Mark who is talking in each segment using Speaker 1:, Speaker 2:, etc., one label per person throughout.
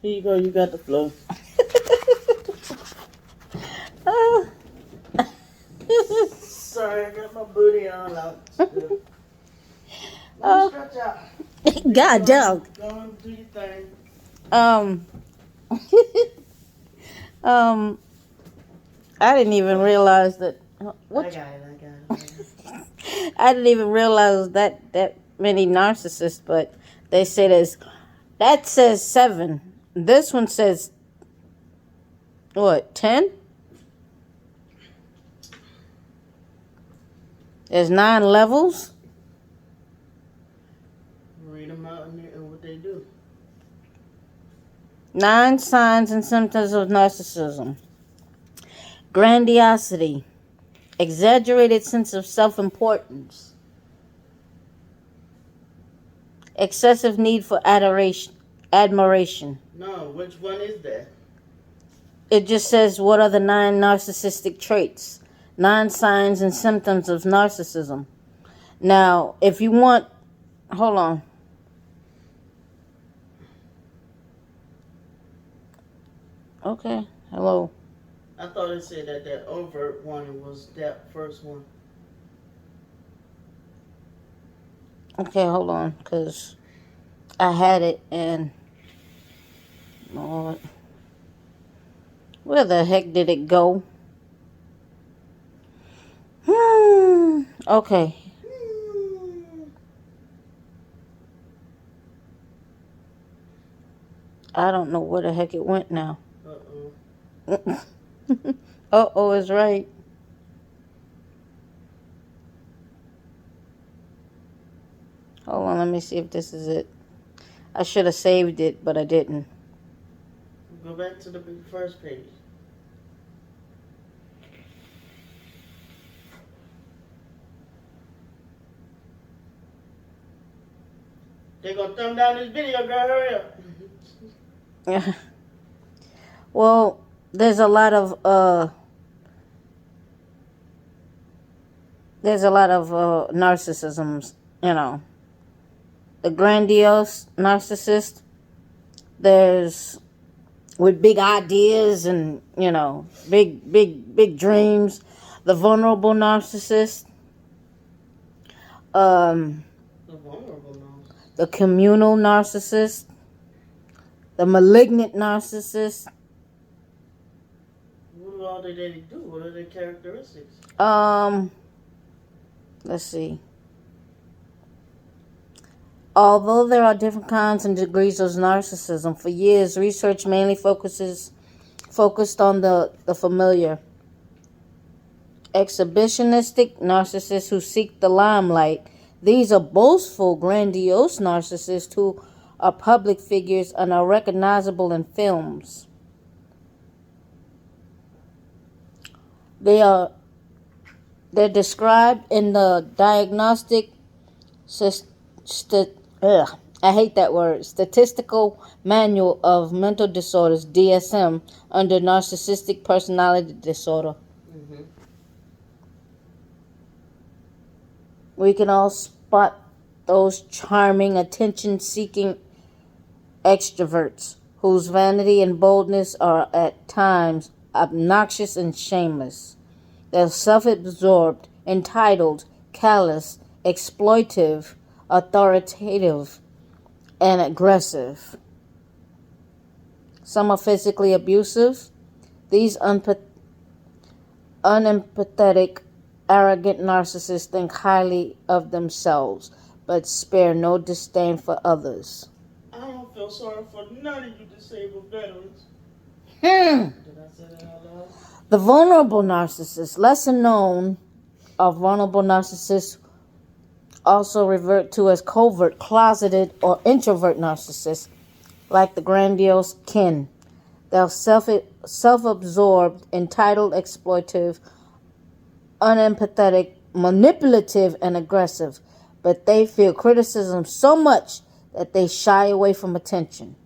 Speaker 1: Here you go. You got the flow. Sorry, I got my booty on out. Let me stretch out.
Speaker 2: God, dog.
Speaker 1: Go and do your thing.
Speaker 2: Um, um, I didn't even realize that. What?
Speaker 1: I got it.
Speaker 2: I didn't even realize that many narcissists, but they say that says 7. This one says what, 10? There's 9 levels.
Speaker 1: Read them out and what they do.
Speaker 2: 9 signs and symptoms of narcissism: grandiosity, exaggerated sense of self-importance, excessive need for admiration.
Speaker 1: No, which one is that?
Speaker 2: It just says, what are the 9 narcissistic traits? 9 signs and symptoms of narcissism. Now, if you want, hold on. Okay, hello.
Speaker 1: I thought it said that overt one was that first one.
Speaker 2: Okay, hold on, because I had it and... Lord. Where the heck did it go? Okay. I don't know where the heck it went now.
Speaker 1: Uh-oh.
Speaker 2: Uh-oh is right. Hold on, let me see if this is it. I should have saved it, but I didn't.
Speaker 1: Go back to the first page. They're gonna thumb down this video, girl. Hurry up.
Speaker 2: Yeah. Well, there's a lot of narcissisms, you know. The grandiose narcissist, there's with big ideas and, you know, big dreams. The vulnerable narcissist,
Speaker 1: The vulnerable ones.
Speaker 2: the communal narcissist, the malignant narcissist.
Speaker 1: What all did they do? What are their characteristics?
Speaker 2: Let's see. Although there are different kinds and degrees of narcissism, for years research mainly focused on the familiar. Exhibitionistic narcissists who seek the limelight. These are boastful, grandiose narcissists who are public figures and are recognizable in films. They're described in the Diagnostic Statistical Manual of Mental Disorders, DSM, under narcissistic personality disorder.
Speaker 1: Mm-hmm.
Speaker 2: We can all spot those charming, attention-seeking extroverts whose vanity and boldness are at times obnoxious and shameless. They're self-absorbed, entitled, callous, exploitive, authoritative, and aggressive. Some are physically abusive. These unempathetic, arrogant narcissists think highly of themselves, but spare no disdain for others.
Speaker 1: I don't feel sorry for none of you disabled veterans.
Speaker 2: Did
Speaker 1: I say that out loud?
Speaker 2: The vulnerable narcissist, lesser known, are vulnerable narcissists, also referred to as covert, closeted, or introvert narcissists, like the grandiose kin. They're self-absorbed, entitled, exploitive, unempathetic, manipulative, and aggressive, but they feel criticism so much that they shy away from attention.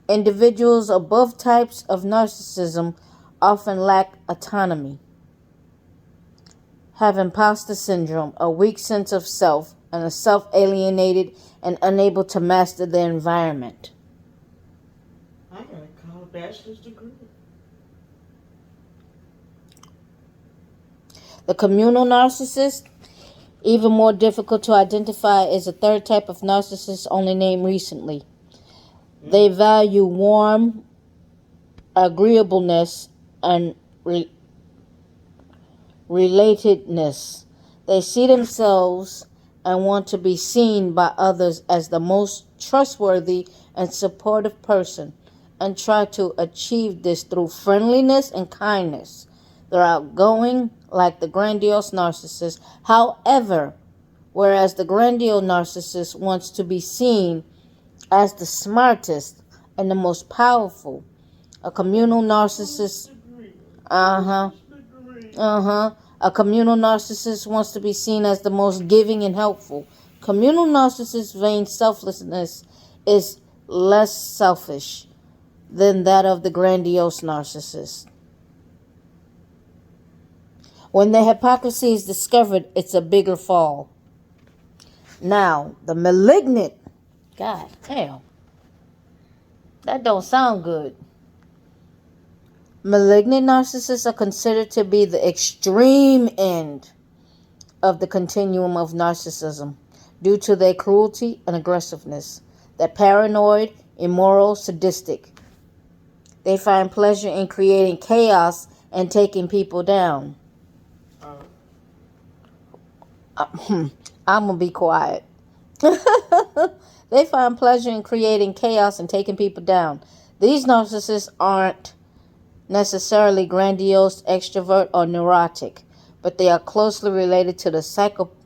Speaker 2: Individuals of both types of narcissism often lack autonomy, have imposter syndrome, a weak sense of self, and are self-alienated and unable to master their environment.
Speaker 1: bachelor's degree.
Speaker 2: The communal narcissist, even more difficult to identify, is a third type of narcissist only named recently. They value warm agreeableness and relatedness. They see themselves and want to be seen by others as the most trustworthy and supportive person, and try to achieve this through friendliness and kindness. They're outgoing like the grandiose narcissist. However, whereas the grandiose narcissist wants to be seen as the smartest and the most powerful, a communal narcissist, a communal narcissist wants to be seen as the most giving and helpful. Communal narcissist's vain selflessness is less selfish than that of the grandiose narcissist. When the hypocrisy is discovered, it's a bigger fall. Now, the malignant, God damn, that don't sound good. Malignant narcissists are considered to be the extreme end of the continuum of narcissism due to their cruelty and aggressiveness. They're paranoid, immoral, sadistic. They find pleasure in creating chaos and taking people down. I'm going to be quiet. They find pleasure in creating chaos and taking people down. These narcissists aren't necessarily grandiose, extrovert, or neurotic, but they are closely related to the psychopath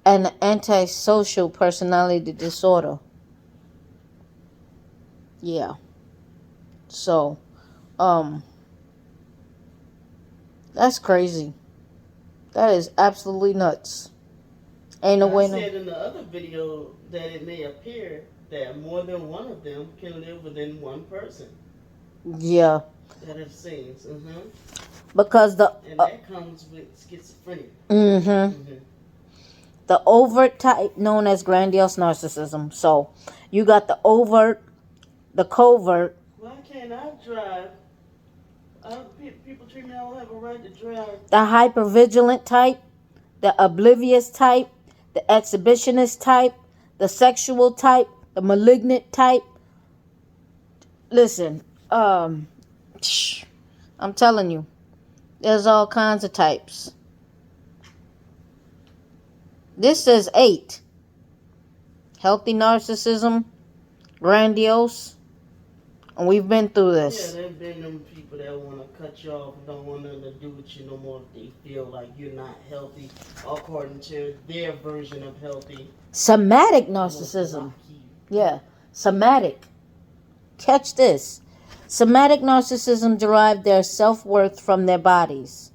Speaker 2: and the antisocial personality disorder. Yeah. So, that's crazy. That is absolutely nuts. Ain't no way.
Speaker 1: I said in the other video that it may appear that more than one of them can live within one person.
Speaker 2: Yeah.
Speaker 1: That have seen.
Speaker 2: Because
Speaker 1: and that comes with schizophrenia.
Speaker 2: The overt type known as grandiose narcissism. So you got the overt, the covert.
Speaker 1: Why can't I drive? People treat me, I don't have a right to drive.
Speaker 2: The hypervigilant type, the oblivious type, the exhibitionist type, the sexual type, the malignant type. Listen, I'm telling you, there's all kinds of types. This says 8. Healthy narcissism, grandiose, and we've been through this.
Speaker 1: Yeah, there's been them people that want to cut you off and don't want nothing to do with you no more if they feel like you're not healthy according to their version of healthy.
Speaker 2: Somatic narcissism. Yeah, somatic. Catch this. Somatic narcissism derive their self-worth from their bodies.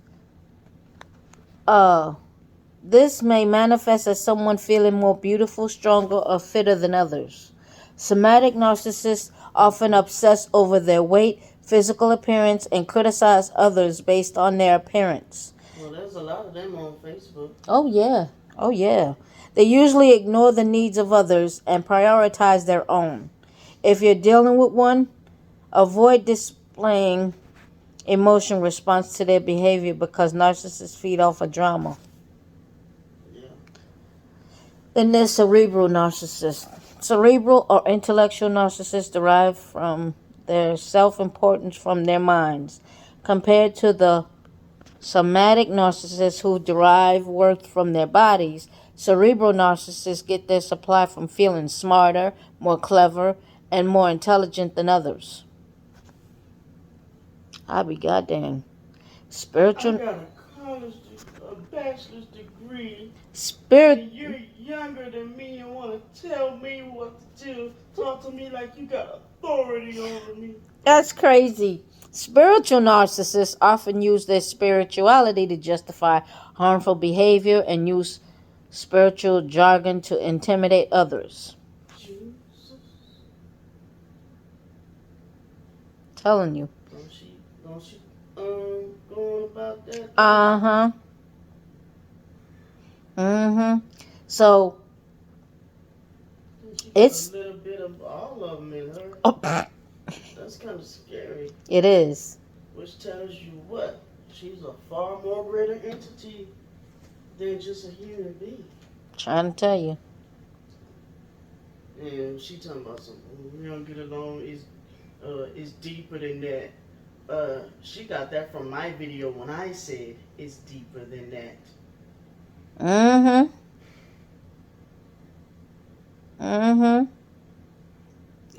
Speaker 2: This may manifest as someone feeling more beautiful, stronger, or fitter than others. Somatic narcissists often obsess over their weight, physical appearance, and criticize others based on their appearance.
Speaker 1: Well, there's a lot of them on Facebook.
Speaker 2: Oh, yeah. Oh, yeah. They usually ignore the needs of others and prioritize their own. If you're dealing with one, avoid displaying emotion response to their behavior because narcissists feed off of drama. Then there's cerebral narcissists. Cerebral or intellectual narcissists derive from their self-importance from their minds, compared to the somatic narcissists who derive worth from their bodies. Cerebral narcissists get their supply from feeling smarter, more clever, and more intelligent than others. I be goddamn. Spiritual.
Speaker 1: I got a bachelor's degree.
Speaker 2: And
Speaker 1: you're younger than me and want to tell me what to do. Talk to me like you got authority over me.
Speaker 2: That's crazy. Spiritual narcissists often use their spirituality to justify harmful behavior and use spiritual jargon to intimidate others.
Speaker 1: Jesus.
Speaker 2: Telling you.
Speaker 1: Don't she going about that?
Speaker 2: So
Speaker 1: She got a
Speaker 2: It's
Speaker 1: little bit of all of them in her.
Speaker 2: oh,
Speaker 1: That's kind of scary.
Speaker 2: it is.
Speaker 1: Which tells you what? She's a far more greater entity than just a human being.
Speaker 2: Trying to tell you.
Speaker 1: And she talking about something. We don't get along. Is deeper than that. She got that from my video when I said it's deeper than that.
Speaker 2: Mm-hmm. Mm-hmm.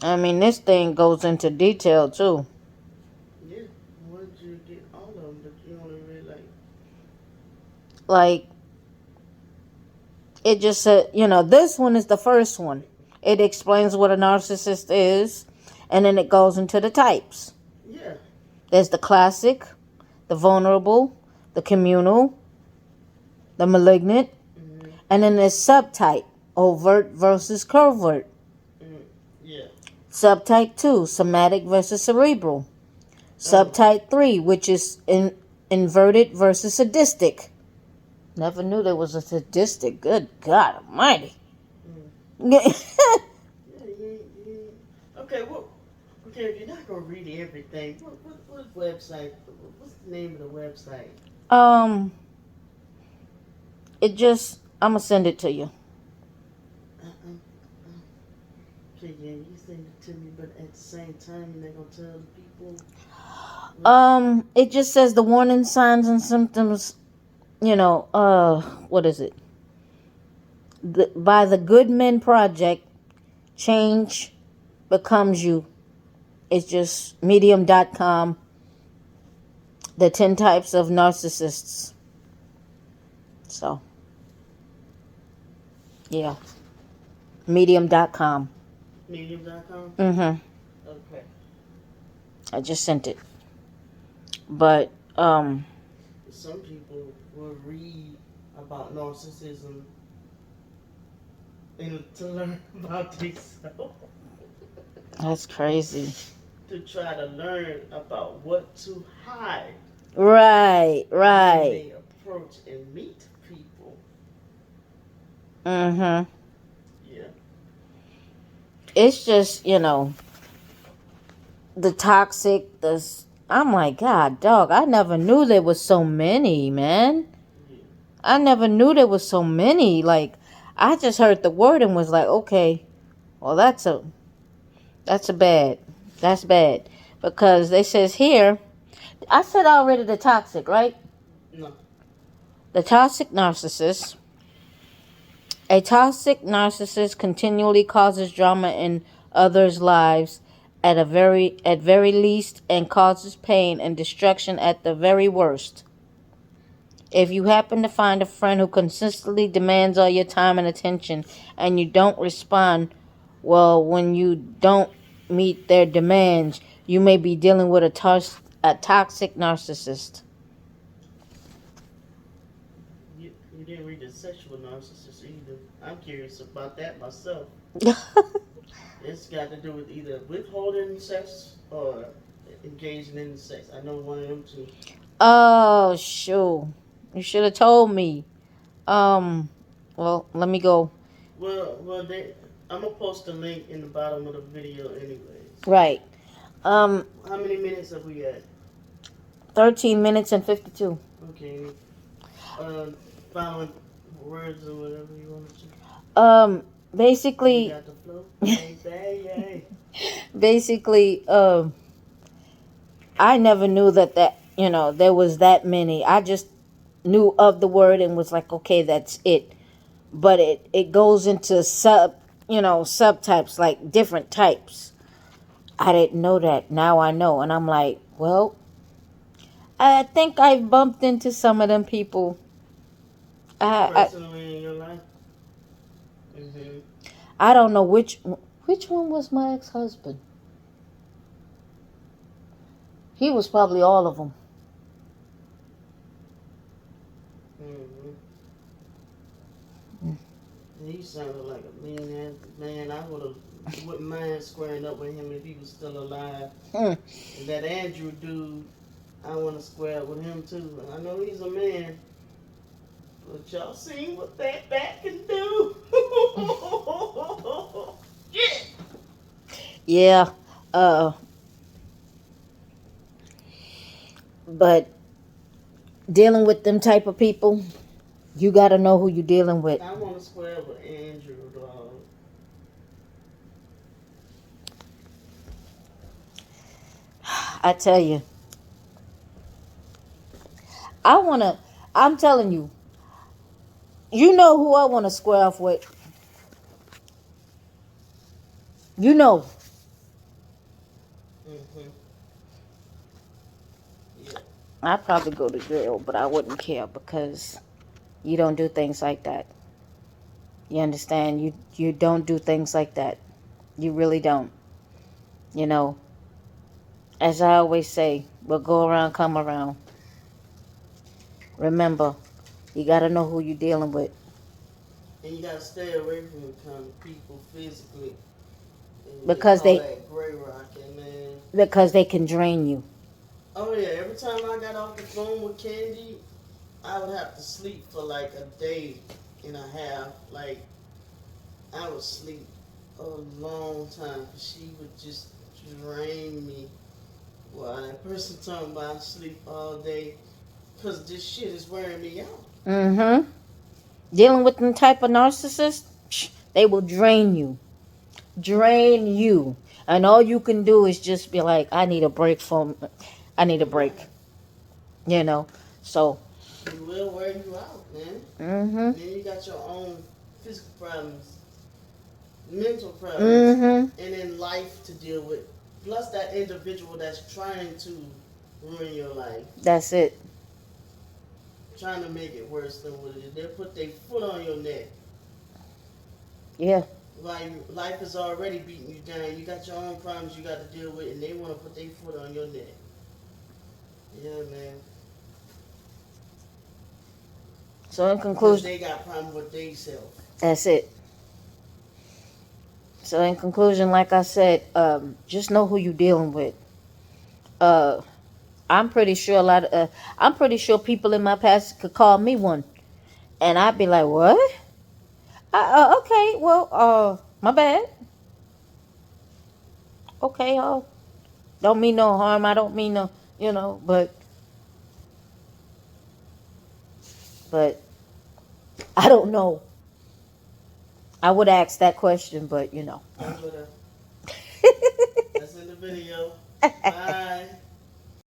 Speaker 2: I mean, this thing goes into detail too.
Speaker 1: Yeah. Where did you get all of them? But you only read
Speaker 2: Like, it just said, this one is the first one. It explains what a narcissist is, and then it goes into the types.
Speaker 1: yeah.
Speaker 2: There's the classic, the vulnerable, the communal, the malignant,
Speaker 1: Mm-hmm.
Speaker 2: and then there's subtype, overt versus covert.
Speaker 1: Mm-hmm. Yeah.
Speaker 2: Subtype 2, somatic versus cerebral. Subtype 3, which is inverted versus sadistic. Never knew there was a sadistic. Good God Almighty.
Speaker 1: Yeah, okay, well, okay, if you're not gonna read everything, what website? What's the name of the website?
Speaker 2: um, I'm gonna send it to you.
Speaker 1: Okay, yeah, you send it to me, but at the same time, you're not gonna tell the people.
Speaker 2: It just says the warning signs and symptoms. What is it? By the Good Men Project, change becomes you. It's just medium.com. The 10 types of narcissists. So, yeah. Medium.com.
Speaker 1: Medium.com.
Speaker 2: Mm-hmm.
Speaker 1: Okay.
Speaker 2: I just sent it. But,
Speaker 1: Some people will read about narcissism and to learn about themselves.
Speaker 2: that's crazy.
Speaker 1: To try to learn about what to hide
Speaker 2: Right.
Speaker 1: when they approach and meet people.
Speaker 2: Mm-hmm.
Speaker 1: Yeah.
Speaker 2: It's just, the toxic, I'm like, God, dog, I never knew there was so many, man.
Speaker 1: Yeah.
Speaker 2: I never knew there was so many. Like, I just heard the word and was like, okay, well, that's bad. That's bad. Because they says here, I said already the toxic, right?
Speaker 1: No.
Speaker 2: The toxic narcissist. A toxic narcissist continually causes drama in others' lives at very least and causes pain and destruction at the very worst. If you happen to find a friend who consistently demands all your time and attention and you don't respond well when you don't meet their demands, you may be dealing with a toxic narcissist.
Speaker 1: You didn't read the sexual narcissist either. I'm curious about that myself. It's got to do with either withholding sex or engaging in sex. I know one of them two.
Speaker 2: Oh, shoot. You should have told me. Well, let me go.
Speaker 1: I'm gonna post a link in the bottom of the video, anyways.
Speaker 2: Right.
Speaker 1: How many minutes have we had?
Speaker 2: 13 minutes and 52.
Speaker 1: Okay. Final words or whatever you want to say. You
Speaker 2: Basically,
Speaker 1: got the flow. Yay, yay.
Speaker 2: basically, I never knew that there was that many. I just knew of the word and was like, okay, that's it. But it goes into subtypes, like different types. I didn't know that. Now I know. And I'm like, well, I think I've bumped into some of them people.
Speaker 1: Personally in your life? Mm-hmm.
Speaker 2: I don't know which one was my ex-husband. He was probably all of them.
Speaker 1: Mm-hmm. He sounded like a mean ass man. Wouldn't mind squaring up with him if he was still alive. And that Andrew dude, I want to square up with him too. I know he's a man, but y'all seen what that can do.
Speaker 2: Yeah. Uh, but dealing with them type of people, you got to know who you're dealing with.
Speaker 1: I want to square with Andrew, dog.
Speaker 2: I tell you, I want to, I'm telling you, you know who I want to square off with. You know,
Speaker 1: Mm-hmm. Yeah.
Speaker 2: I'd probably go to jail, but I wouldn't care because you don't do things like that. You understand? You don't do things like that. You really don't. You know, as I always say, what go around come around. Remember, you got to know who you're dealing with
Speaker 1: And you gotta stay away from the kind of people physically. And they
Speaker 2: because
Speaker 1: call
Speaker 2: they
Speaker 1: that gray rocking, man.
Speaker 2: because they can drain you.
Speaker 1: Oh yeah, every time I got off the phone with Candy, I would have to sleep for like a day and a half. Like I would sleep a long time. She would just drain me. Well, that person talking about sleep all day, cause this shit is wearing me out.
Speaker 2: Mm-hmm. Dealing with them type of narcissists, they will drain you, and all you can do is just be like, I need a break.
Speaker 1: Right.
Speaker 2: You know, so.
Speaker 1: She will wear you out, man.
Speaker 2: Mm-hmm.
Speaker 1: And then you got your own physical problems, mental problems,
Speaker 2: Mm-hmm.
Speaker 1: and then life to deal with. Plus that individual that's trying to ruin your life,
Speaker 2: That's it.
Speaker 1: trying to make it worse than what it is. They'll put their foot on your neck.
Speaker 2: Yeah.
Speaker 1: Like life is already beating you down. You got your own problems you got to deal with, and they want to put their foot on your neck. Yeah, man.
Speaker 2: So in
Speaker 1: Because
Speaker 2: conclusion,
Speaker 1: they got problems with themselves.
Speaker 2: that's it. So in conclusion, like I said, just know who you're dealing with. Uh, I'm pretty sure I'm pretty sure people in my past could call me one, and I'd be like, "What? Okay, well, my bad. Okay, don't mean no harm. I don't mean no, but I don't know. I would ask that question, but
Speaker 1: I would have. That's in the video. Bye.